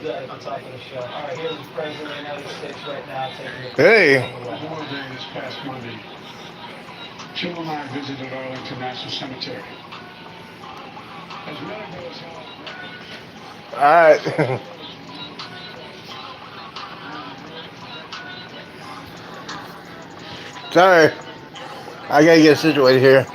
On top of the show. All right, here's the president of the United States right now taking the Hey. Memorial Day this past Monday, Jill and I visited Arlington National Cemetery. As Meadowville is held, All right. Sorry. I gotta get situated here.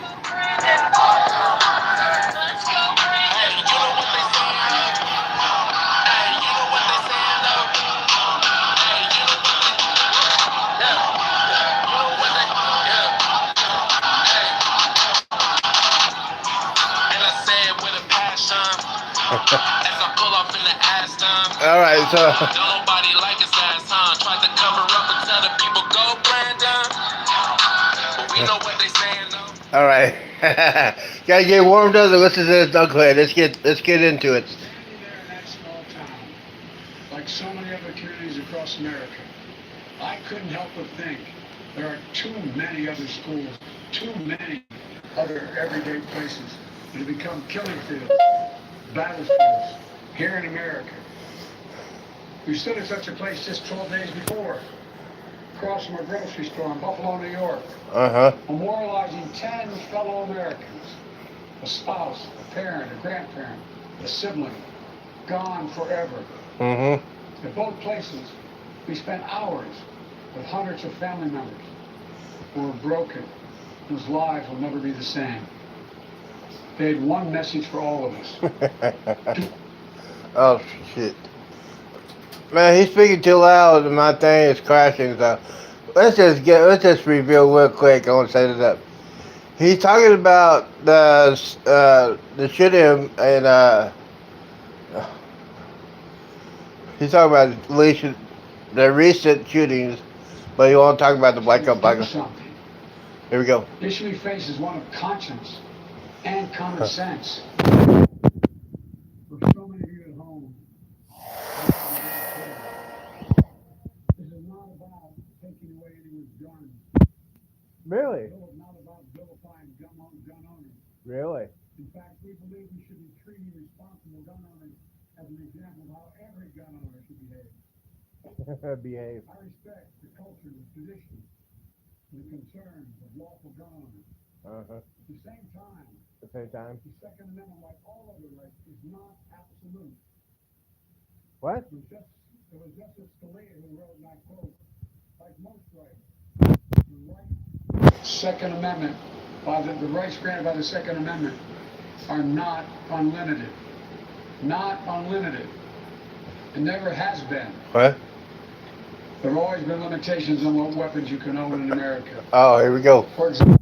All right, so. Don't nobody like his ass, huh? Tried to cover up and tell the people go Brandon. But we know what they saying though. All right, gotta get warmed up and listen to this Douglas. Let's get into it. standing there in that small town, like so many other communities across America, I couldn't help but think there are too many other schools, too many other everyday places that have become killing fields, battlefields here in America. We stood at such a place just 12 days before, across from a grocery store in Buffalo, New York, memorializing 10 fellow Americans, a spouse, a parent, a grandparent, a sibling, gone forever. At both places, we spent hours with hundreds of family members who were broken, whose lives will never be the same. They had one message for all of us. Oh shit. Man, he's speaking too loud and my thing is crashing, so let's just review real quick. I want to set it up. He's talking about the shooting and he's talking about the recent shootings, but he won't talk about the black up black. Here we go. The issue we face is one of conscience and common sense. For so many of you at home, this is not about taking away anyone's guns. Really? No, it's not about vilifying gun owners. Really? In fact, we believe we should be treating responsible gun owners as an example of how every gun owner should behave. Behave. I respect the culture, the tradition, and the concerns of lawful gun owners. At the same time, the Second Amendment, like all other rights, is not absolute. What? It was Justice Scalia who wrote, and I quote, like most rights, the Second Amendment, the rights granted by the Second Amendment are not unlimited. Not unlimited. It never has been. What? There have always been limitations on what weapons you can own in America. Oh, here we go. For example,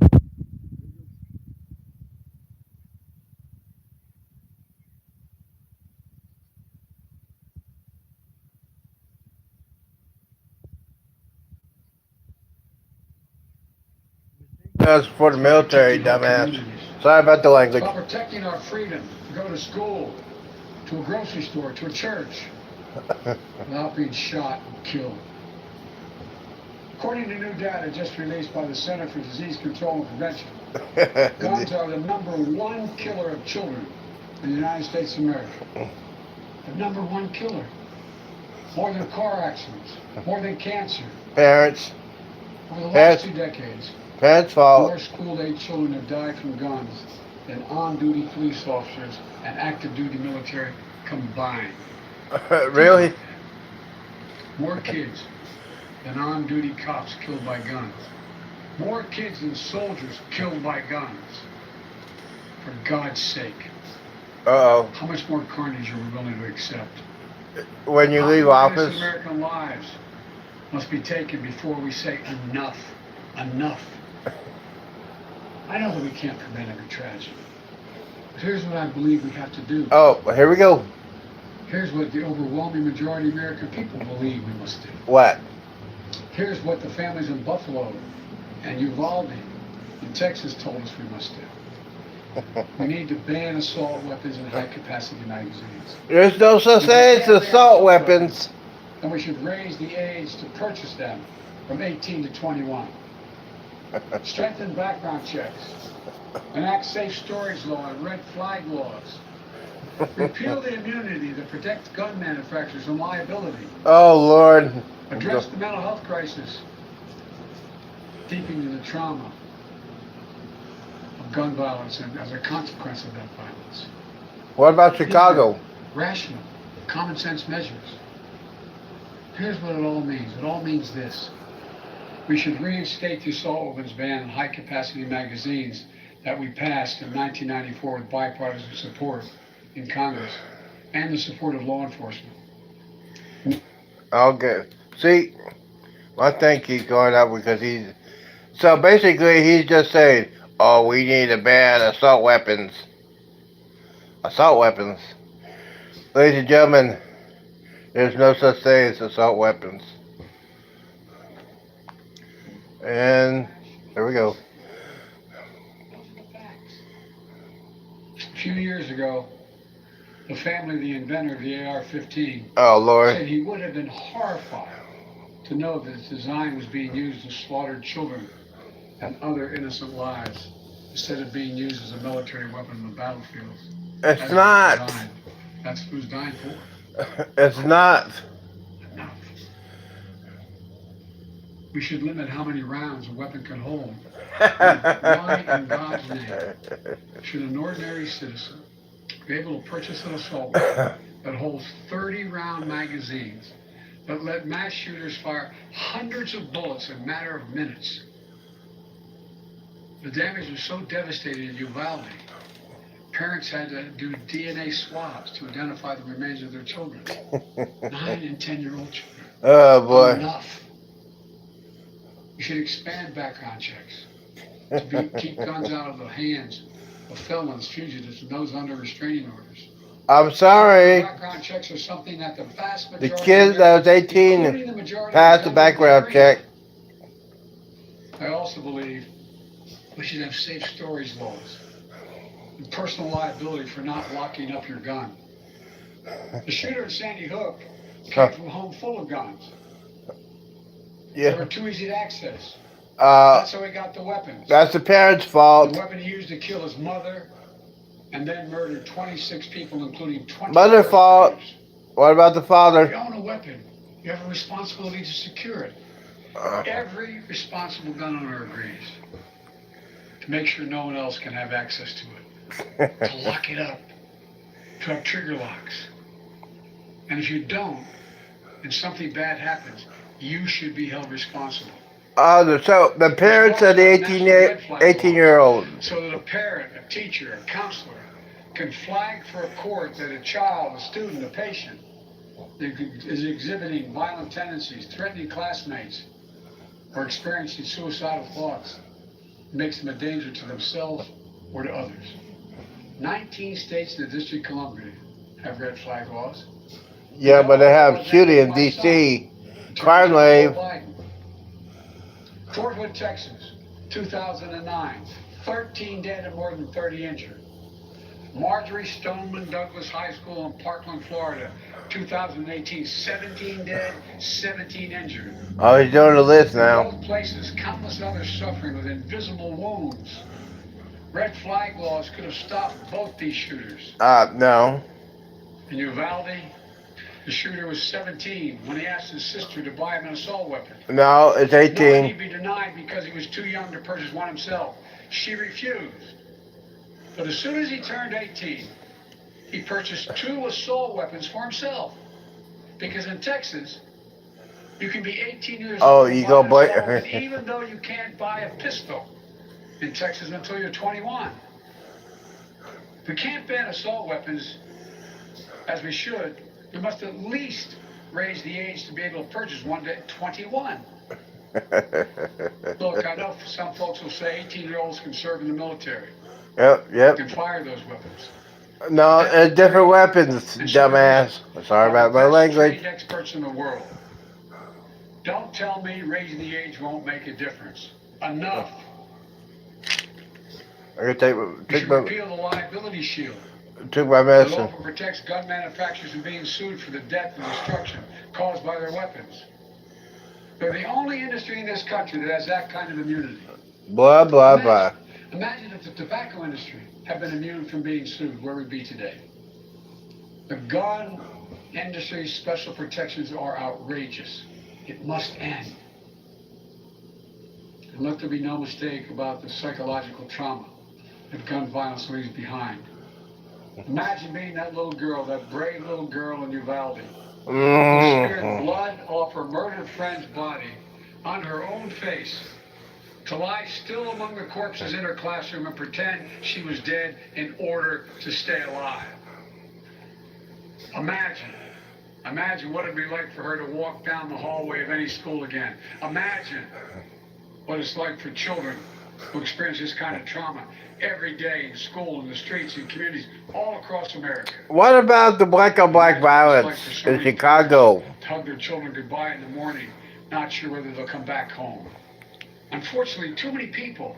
That's for the military, dumbass. Sorry about the language. about protecting our freedom to go to school, to a grocery store, to a church, without being shot and killed. According to new data just released by the Center for Disease Control and Prevention, guns are the #1 killer of children in the United States of America. The #1 killer. More than car accidents, more than cancer. Parents. Over the last 2 decades, Parents' fault. more school-age children have died from guns than on-duty police officers and active-duty military combined. Really? More kids than on-duty cops killed by guns. More kids than soldiers killed by guns. For God's sake. Uh-oh. How much more carnage are we willing to accept? When you leave How many office. American lives must be taken before we say enough. Enough. I know that we can't prevent every tragedy. But here's what I believe we have to do. Oh, here we go. Here's what the overwhelming majority of American people believe we must do. What? Here's what the families in Buffalo and Uvalde in Texas told us we must do. We need to ban assault weapons and high-capacity magazines. There's no such thing as assault weapons. And we should raise the age to purchase them from 18 to 21. Strengthen background checks. Enact safe storage law and red flag laws. Repeal the immunity that protects gun manufacturers from liability. Oh, Lord. Address the mental health crisis, deepening the trauma of gun violence and as a consequence of that violence. What about Chicago? Rational, common sense measures. Here's what it all means. It all means this. We should reinstate the assault weapons ban on high-capacity magazines that we passed in 1994 with bipartisan support in Congress and the support of law enforcement. Okay. See, my thing keeps going up because he's... So basically, he's just saying, oh, we need to ban assault weapons. Assault weapons. Ladies and gentlemen, there's no such thing as assault weapons. And there we go. A few years ago, the family of the inventor of the AR-15 Oh, Lord. said he would have been horrified to know that its design was being used to slaughter children and other innocent lives instead of being used as a military weapon on the battlefield. It's not. That's what it was designed for. It's not. No. We should limit how many rounds a weapon can hold. Why in God's name should an ordinary citizen be able to purchase an assault weapon that holds 30-round magazines, that let mass shooters fire hundreds of bullets in a matter of minutes? The damage was so devastating in Uvalde, parents had to do DNA swabs to identify the remains of their children. 9 and 10-year-old children. Oh, boy. Enough. We should expand background checks to keep guns out of the hands of felons, fugitives, and those under restraining orders. I'm sorry. Background checks are something that the vast The majority kid that was 18 passed the background check. I also believe we should have safe storage laws and personal liability for not locking up your gun. The shooter at Sandy Hook came from a home full of guns. They were Yeah. too easy to access. That's how he got the weapons. That's the parents' The fault. weapon he used to kill his mother and then murdered 26 people, including 20 Mother fault. What about the If you father? own a weapon, you have a responsibility to secure it. Every responsible gun owner agrees to make sure no one else can have access to it, to lock it up, to have trigger locks. And if you don't, and something bad happens, you should be held responsible. So the parents of the 18-year-old. So that a parent, a teacher, a counselor can flag for a court that a child, a student, a patient is exhibiting violent tendencies, threatening classmates, or experiencing suicidal thoughts, makes them a danger to themselves or to others. 19 states in the District of Columbia have red flag laws. Yeah, but they have shooting in D.C. Crime wave. Fort Hood, Texas, 2009, 13 dead and more than 30 injured. Marjorie Stoneman Douglas High School in Parkland, Florida, 2018, 17 dead, 17 injured. Oh, he's doing the list In now. both places, countless others suffering with invisible wounds. Red flag laws could have stopped both these shooters. No. In Uvalde, the shooter was 17 when he asked his sister to buy him an assault weapon. No, it's Knowing 18. he'd be denied because he was too young to purchase one himself. She refused. But as soon as he turned 18, he purchased 2 assault weapons for himself. Because in Texas, you can be 18 years old and go buy an buy- assault weapon, even though you can't buy a pistol in Texas until you're 21. We can't ban assault weapons as we should. We must at least raise the age to be able to purchase one to 21. Look, I know some folks will say 18-year-olds can serve in the military. Yep. Can fire those weapons. No, it's different weapons, dumbass. Sorry about my language. Trained experts in the world. Don't tell me raising the age won't make a difference. Enough. I'm gonna We take should my repeal the liability shield. The medicine. law protects gun manufacturers from being sued for the death and destruction caused by their weapons. They're the only industry in this country that has that kind of immunity. Blah blah blah. Imagine if the tobacco industry had been immune from being sued, where we'd be today. The gun industry's special protections are outrageous. It must end. And let there be no mistake about the psychological trauma that gun violence leaves behind. Imagine being that little girl, that brave little girl in Uvalde, who smeared blood off her murdered friend's body on her own face to lie still among the corpses in her classroom and pretend she was dead in order to stay alive. Imagine what it'd be like for her to walk down the hallway of any school again. Imagine what it's like for children who experience this kind of trauma every day in school, in the streets, in communities all across America. What about the black on black violence in Chicago? Hug their children goodbye in the morning, not sure whether they'll come back home. Unfortunately, too many people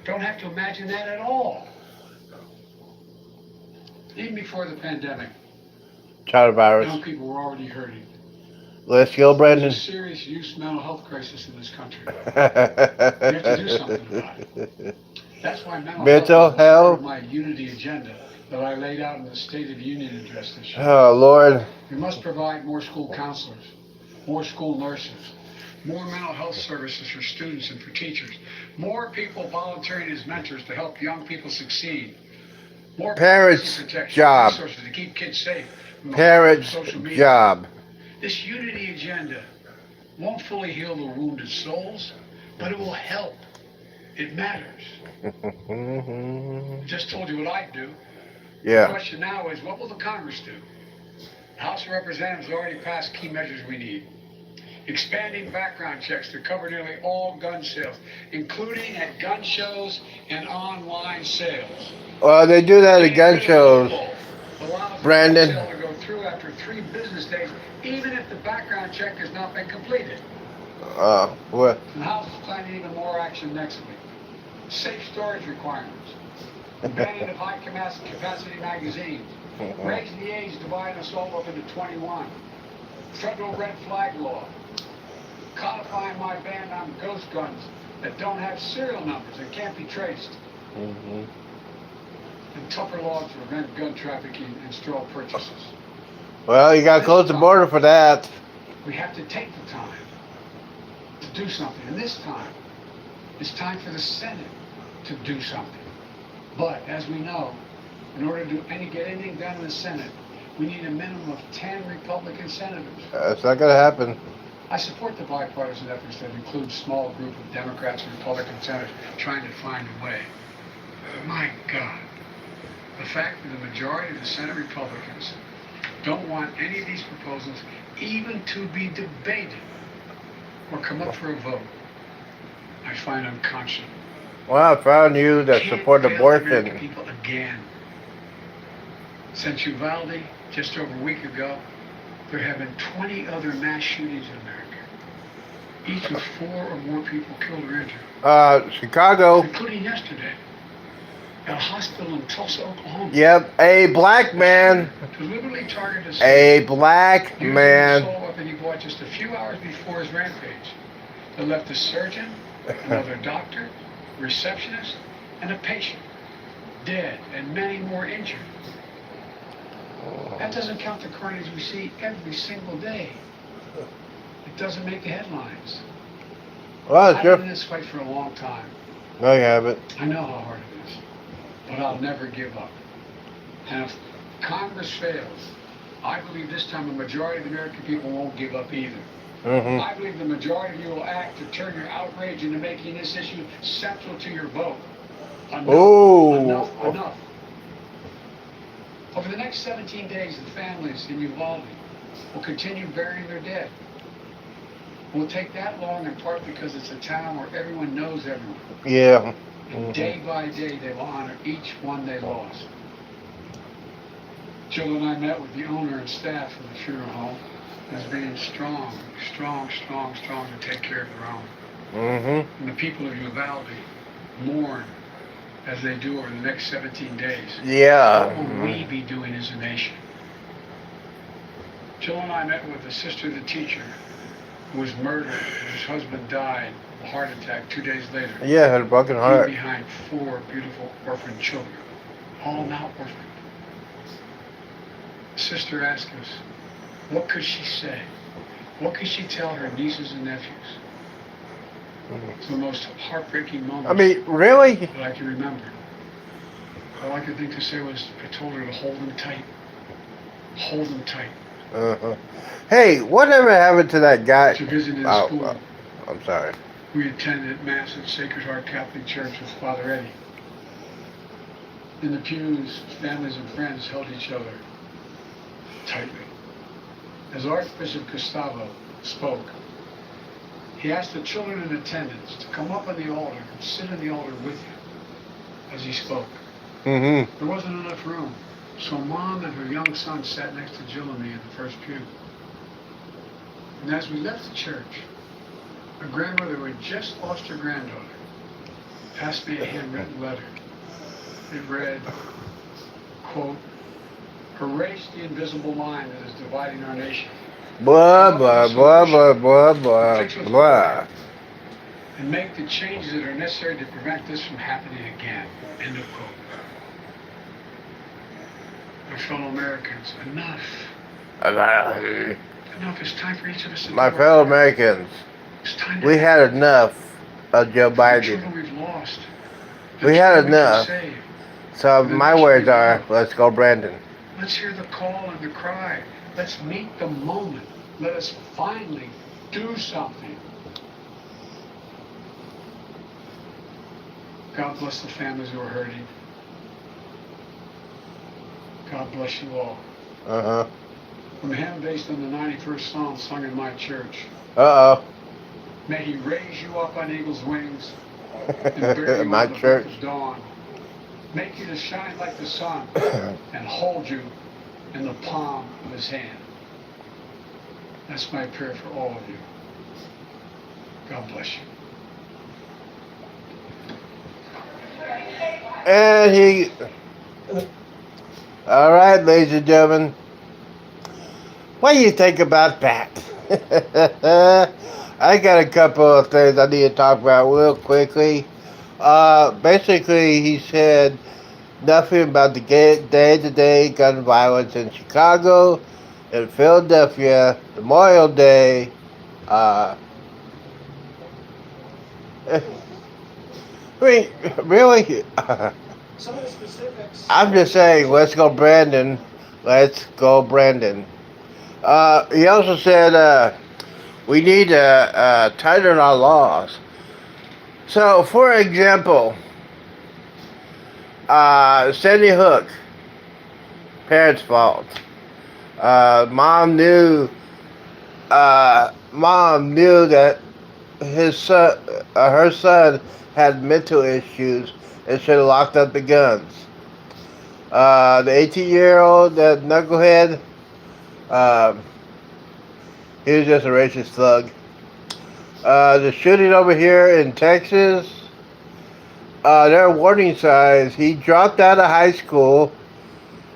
don't have to imagine that at all. Even before the pandemic, Child virus. young people were already hurting. Let's go, Brendan. There's a serious youth mental health crisis in this country. We have to do something about it. That's why mental health is part of my unity agenda that I laid out in the State of the Union address this year. Oh, Lord. We must provide more school counselors, more school nurses, more mental health services for students and for teachers, more people volunteering as mentors to help young people succeed, more Parents' protection, job. resources to keep kids safe from the Parents' harm of social media. job. This unity agenda won't fully heal the wounded souls, but it will help. It matters. I just told you what I'd do. The Yeah. question now is, what will the Congress do? The House of Representatives already passed key measures we need. Expanding background checks to cover nearly all gun sales, including at gun shows and online sales. Well, they do that at gun shows. Allows Brandon. the gun sale to go through after 3 business days, even if the background check has not been completed. What? The House is planning even more action next week. Safe storage requirements, banning of high capacity magazines, raising the age to buy an assault weapon to 21, federal red flag law, codifying my ban on ghost guns that don't have serial numbers and can't be traced, and tougher laws to prevent gun trafficking and straw purchases. Well, you got to close the border for that. We have to take the time to do something, and this time, it's time for the Senate to do something. But, as we know, in order to get anything done in the Senate, we need a minimum of 10 Republican senators. It's not going to happen. I support the bipartisan efforts that include a small group of Democrats and Republican senators trying to find a way. But my God, the fact that the majority of the Senate Republicans don't want any of these proposals even to be debated or come up for a vote, I find unconscionable. Well, I found you that Can't support fail the American abortion. people again. Since Uvalde, just over a week ago, there have been 20 other mass shootings in America, each with 4 or more people killed or injured, Chicago. including yesterday at a hospital in Tulsa, Oklahoma. Yep, a black man. Deliberately targeted A black using an man. assault weapon he bought just a few hours before his rampage that left a surgeon, another doctor, receptionist, and a patient dead and many more injured. That doesn't count the carnage we see every single day. It doesn't make the headlines. Well, I've been in sure. this fight for a long time. No, you haven't. I know how hard it is, but I'll never give up. And if Congress fails, I believe this time a majority of the American people won't give up either. I believe the majority of you will act to turn your outrage into making this issue central to your vote. Enough, Ooh. enough. Over the next 17 days, the families in Uvalde will continue burying their dead. It will take that long in part because it's a town where everyone knows everyone. Yeah. And day by day, they will honor each one they lost. Jill and I met with the owner and staff of the funeral home as being strong to take care of their own. And the people of Uvalde mourn as they do over the next 17 days. Yeah. What will we be doing as a nation? Jill and I met with the sister of the teacher who was murdered, whose husband died of a heart attack 2 days later. Yeah, had a broken heart. Behind 4 beautiful orphan children, all now orphaned. sister asked us, what could she say? What could she tell her nieces and nephews? It's the most heartbreaking moment I mean, really? that I can remember. All I could think to say was, I told her to hold him tight. Hold him tight. Uh-huh. Hey, whatever happened to that guy? To visit in Oh, school, I'm sorry. we attended Mass at Sacred Heart Catholic Church with Father Eddie. In the pews, families and friends held each other tightly. As Archbishop Gustavo spoke, he asked the children in attendance to come up on the altar and sit on the altar with him as he spoke. Mm-hmm. There wasn't enough room, so Mom and her young son sat next to Jill and me in the first pew. And as we left the church, a grandmother who had just lost her granddaughter passed me a handwritten letter. It read, quote, "Erase the invisible line that is dividing our nation. Blah, blah, blah, blah, blah, blah, blah. And make the changes that are necessary to prevent this from happening again." End of quote. My fellow Americans, enough. Enough. It's time for each of us to do My our fellow part. Americans, It's time to we act. had enough of Joe For the Biden. children we've lost. The We had children we can enough. save. So my words are, let's go, Brandon. Let's hear the call and the cry. Let's meet the moment. Let us finally do something. God bless the families who are hurting. God bless you all. Uh-huh. From a hymn based on the 91st Psalm sung in my church. Uh-oh. May he raise you up on eagle's wings and bear you My on the church. breath of dawn. Make you to shine like the sun and hold you in the palm of his hand. That's my prayer for all of you. God bless you. And he... All right, ladies and gentlemen. What do you think about that? I got a couple of things I need to talk about real quickly. Basically, he said nothing about the day-to-day gun violence in Chicago and Philadelphia, Memorial Day. I mean, really? Some of the specifics. I'm just saying, let's go, Brandon. Let's go, Brandon. He also said we need to tighten our laws. So, for example, Sandy Hook, parents' fault. Mom knew that his son, her son, had mental issues and should have locked up the guns. The 18-year-old, that knucklehead, he was just a racist thug. The shooting over here in Texas, there are warning signs. He dropped out of high school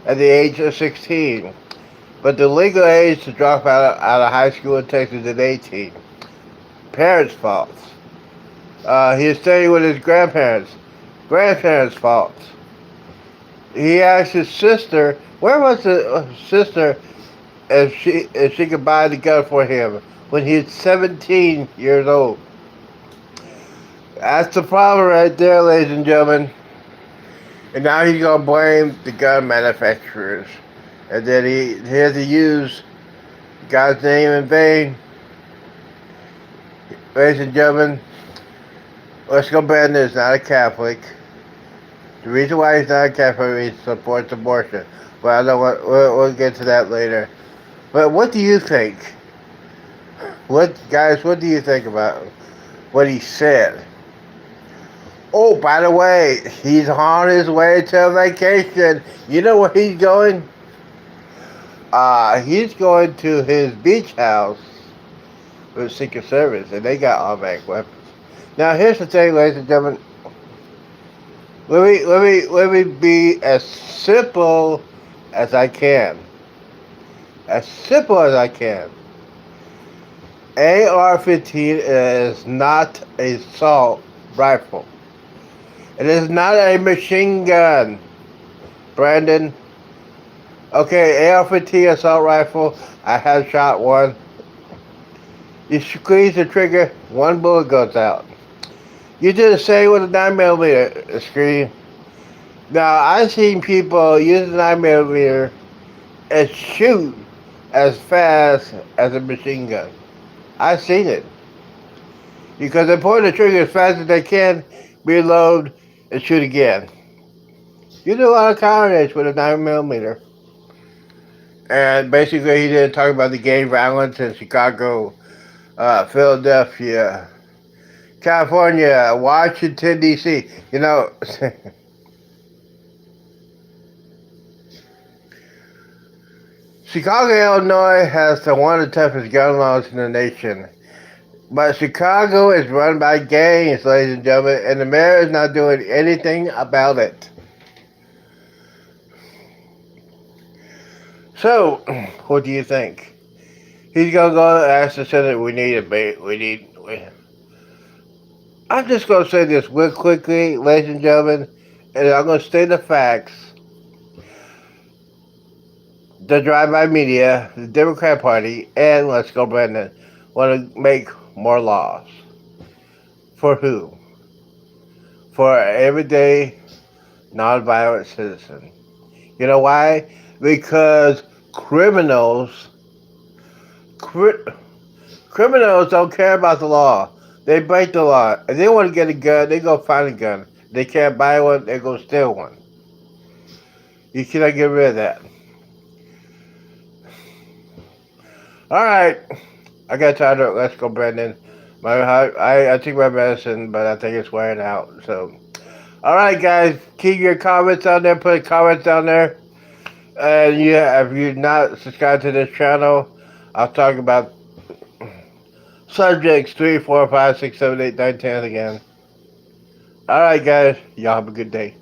at the age of 16. But the legal age to drop out of high school in Texas is 18. Parents' fault. He was staying with his grandparents. Grandparents' fault. He asked his sister, where was the sister, if she could buy the gun for him when he was 17 years old. That's the problem right there, ladies and gentlemen. And now he's going to blame the gun manufacturers. And then he had to use God's name in vain. Ladies and gentlemen, let's go. Brandon is not a Catholic. The reason why he's not a Catholic is he supports abortion. But I don't want, we'll get to that later. But what do you think? What do you think about what he said? Oh, by the way, he's on his way to vacation. You know where he's going? He's going to his beach house with Secret Service, and they got automatic weapons. Now, here's the thing, ladies and gentlemen. Let me be as simple as I can. As simple as I can. AR-15 is not an assault rifle. It is not a machine gun, Brandon. Okay, AR-15 assault rifle. I have shot one. You squeeze the trigger, one bullet goes out. You do the same with a 9mm screen. Now, I've seen people use a 9mm and shoot as fast as a machine gun. I've seen it. Because they pull the trigger as fast as they can, reload, and shoot again. You do a lot of carnage with a 9mm. And basically, he did talk about the gang violence in Chicago, Philadelphia, California, Washington, D.C. You know, Chicago, Illinois has one of the toughest gun laws in the nation. But Chicago is run by gangs, ladies and gentlemen, and the mayor is not doing anything about it. So, what do you think? He's gonna go ask the Senate. I'm just gonna say this real quickly, ladies and gentlemen, and I'm gonna state the facts. The drive-by media, the Democrat Party, and Let's Go Brandon want to make more laws. For who? For everyday, non-violent citizen. You know why? Because criminals don't care about the law. They break the law. If they want to get a gun, they go find a gun. If they can't buy one, they go steal one. You cannot get rid of that. Alright. I got tired of Let's Go Brandon. I take my medicine, but I think it's wearing out. So, alright guys, keep your comments on there. Put comments down there. And yeah, if you're not subscribed to this channel, I'll talk about subjects 3, 4, 5, 6, 7, 8, 9, 10 again. Alright guys, y'all have a good day.